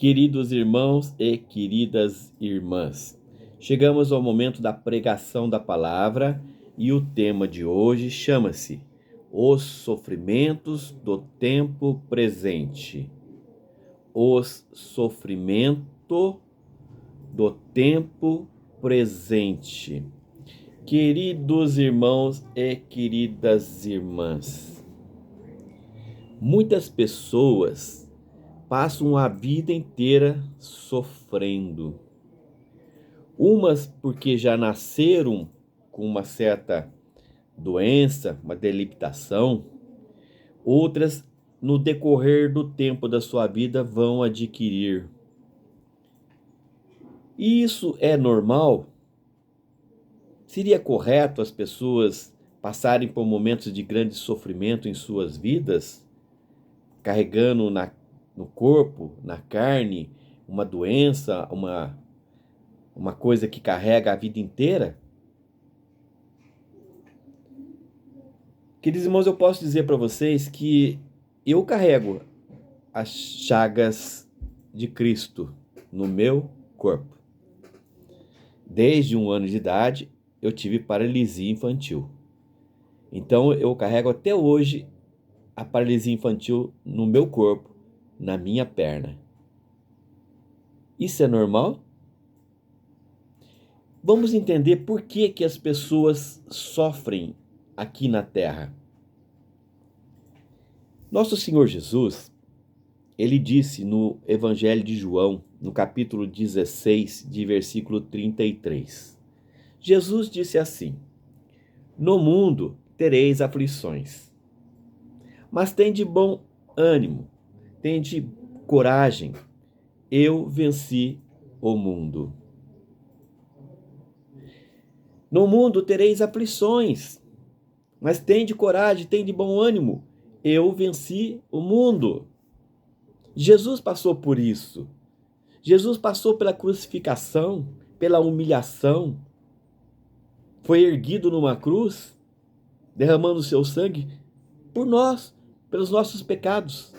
Queridos irmãos e queridas irmãs, chegamos ao momento da pregação da palavra e o tema de hoje chama-se Os Sofrimentos do Tempo Presente. Os sofrimentos do tempo presente. Queridos irmãos e queridas irmãs, muitas pessoas passam a vida inteira sofrendo. Umas porque já nasceram com uma certa doença, uma debilitação. Outras, no decorrer do tempo da sua vida, vão adquirir. E isso é normal? Seria correto as pessoas passarem por momentos de grande sofrimento em suas vidas, carregando no corpo, na carne, uma doença, uma coisa que carrega a vida inteira? Queridos irmãos, eu posso dizer para vocês que eu carrego as chagas de Cristo no meu corpo. Desde 1 ano de idade, eu tive paralisia infantil. Então, eu carrego até hoje a paralisia infantil no meu corpo, na minha perna. Isso é normal? Vamos entender por que as pessoas sofrem aqui na Terra. Nosso Senhor Jesus, ele disse no Evangelho de João, no capítulo 16, de versículo 33. Jesus disse assim: No mundo tereis aflições, mas tende bom ânimo, tende coragem, eu venci o mundo. No mundo tereis aflições, mas tende coragem, tende bom ânimo, eu venci o mundo. Jesus passou por isso. Jesus passou pela crucificação, pela humilhação, foi erguido numa cruz, derramando o seu sangue por nós, pelos nossos pecados.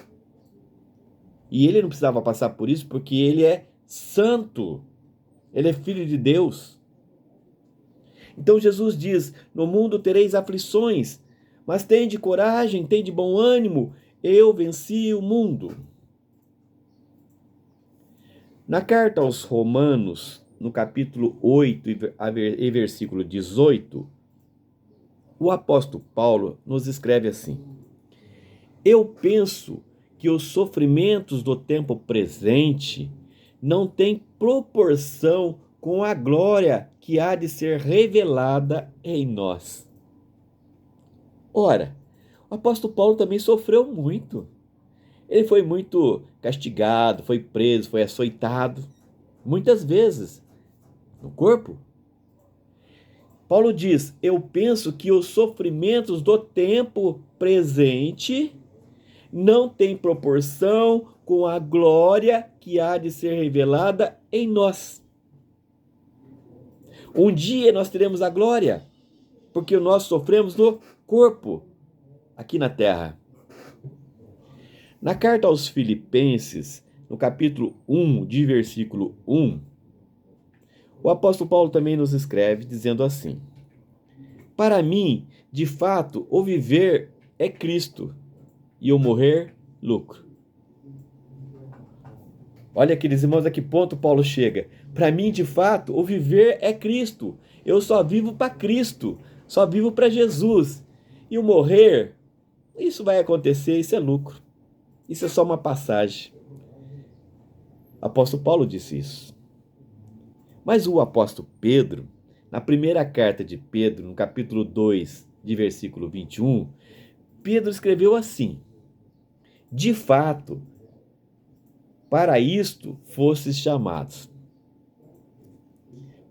E ele não precisava passar por isso porque ele é santo, ele é filho de Deus. Então Jesus diz: no mundo tereis aflições, mas tende coragem, tende bom ânimo, eu venci o mundo. Na carta aos Romanos, no capítulo 8 e versículo 18, o apóstolo Paulo nos escreve assim: Eu penso que os sofrimentos do tempo presente não têm proporção com a glória que há de ser revelada em nós. Ora, o apóstolo Paulo também sofreu muito. Ele foi muito castigado, foi preso, foi açoitado, muitas vezes, no corpo. Paulo diz: eu penso que os sofrimentos do tempo presente não têm proporção com a glória que há de ser revelada em nós. Um dia nós teremos a glória, porque nós sofremos no corpo, aqui na terra. Na carta aos Filipenses, no capítulo 1, de versículo 1, o apóstolo Paulo também nos escreve dizendo assim: Para mim, de fato, o viver é Cristo e o morrer, lucro. Olha, queridos irmãos, a que ponto Paulo chega. Para mim, de fato, o viver é Cristo. Eu só vivo para Cristo, só vivo para Jesus. E o morrer, isso vai acontecer, isso é lucro. Isso é só uma passagem. O apóstolo Paulo disse isso. Mas o apóstolo Pedro, na primeira carta de Pedro, no capítulo 2, de versículo 21, Pedro escreveu assim: De fato, para isto fostes chamados.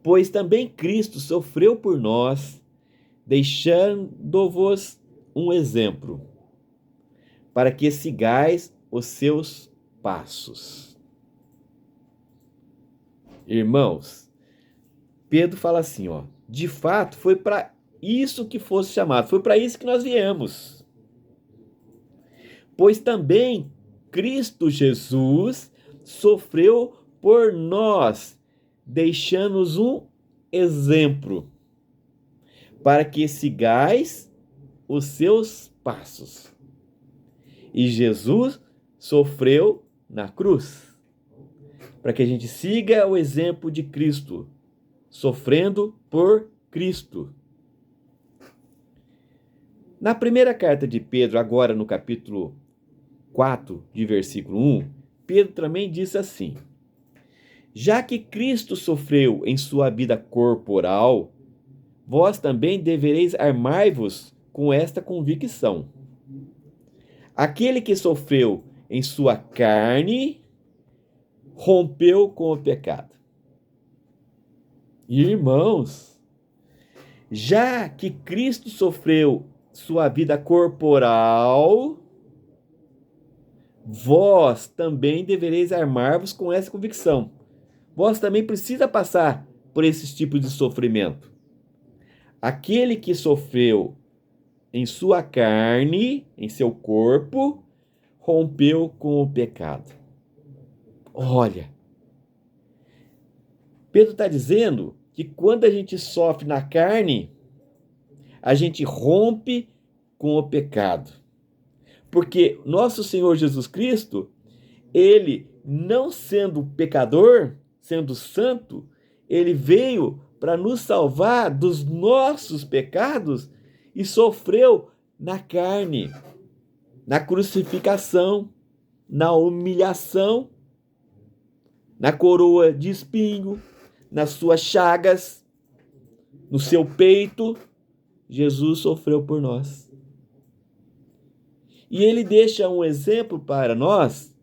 Pois também Cristo sofreu por nós, deixando-vos um exemplo, para que sigais os seus passos. Irmãos, Pedro fala assim, de fato foi para isso que fosse chamado, foi para isso que nós viemos. Pois também Cristo Jesus sofreu por nós, deixando-nos um exemplo, para que sigais os seus passos. E Jesus sofreu na cruz, para que a gente siga o exemplo de Cristo, sofrendo por Cristo. Na primeira carta de Pedro, agora no capítulo 4, de versículo 1, Pedro também disse assim: já que Cristo sofreu em sua vida corporal, vós também devereis armar-vos com esta convicção. Aquele que sofreu em sua carne, rompeu com o pecado. Irmãos, já que Cristo sofreu sua vida corporal, vós também devereis armar-vos com essa convicção. Vós também precisa passar por esses tipos de sofrimento. Aquele que sofreu em sua carne, em seu corpo, rompeu com o pecado. Olha, Pedro está dizendo que quando a gente sofre na carne, a gente rompe com o pecado. Porque nosso Senhor Jesus Cristo, ele não sendo pecador, sendo santo, ele veio para nos salvar dos nossos pecados e sofreu na carne, na crucificação, na humilhação, na coroa de espinho, nas suas chagas, no seu peito. Jesus sofreu por nós. E ele deixa um exemplo para nós,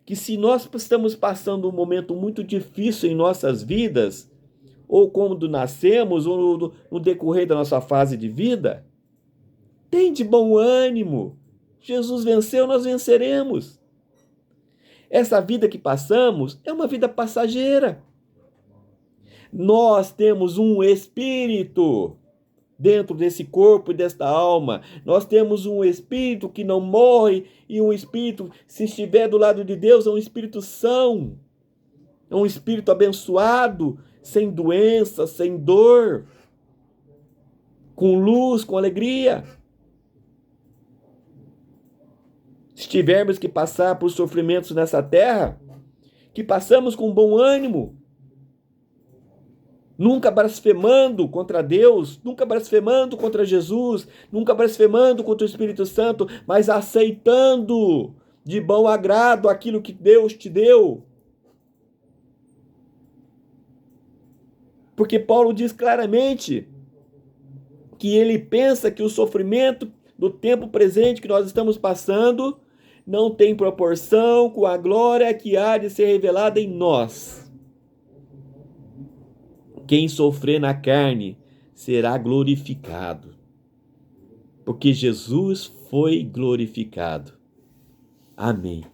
que se nós estamos passando um momento muito difícil em nossas vidas, ou quando nascemos, ou no decorrer da nossa fase de vida, tem de bom ânimo. Jesus venceu, nós venceremos. Essa vida que passamos é uma vida passageira. Nós temos um espírito dentro desse corpo e desta alma. Nós temos um espírito que não morre e um espírito, se estiver do lado de Deus, é um espírito são. É um espírito abençoado, sem doença, sem dor, com luz, com alegria. Se tivermos que passar por sofrimentos nessa terra, que passamos com bom ânimo, nunca blasfemando contra Deus, nunca blasfemando contra Jesus, nunca blasfemando contra o Espírito Santo, mas aceitando de bom agrado aquilo que Deus te deu. Porque Paulo diz claramente que ele pensa que o sofrimento do tempo presente que nós estamos passando não tem proporção com a glória que há de ser revelada em nós. Quem sofrer na carne será glorificado, porque Jesus foi glorificado. Amém.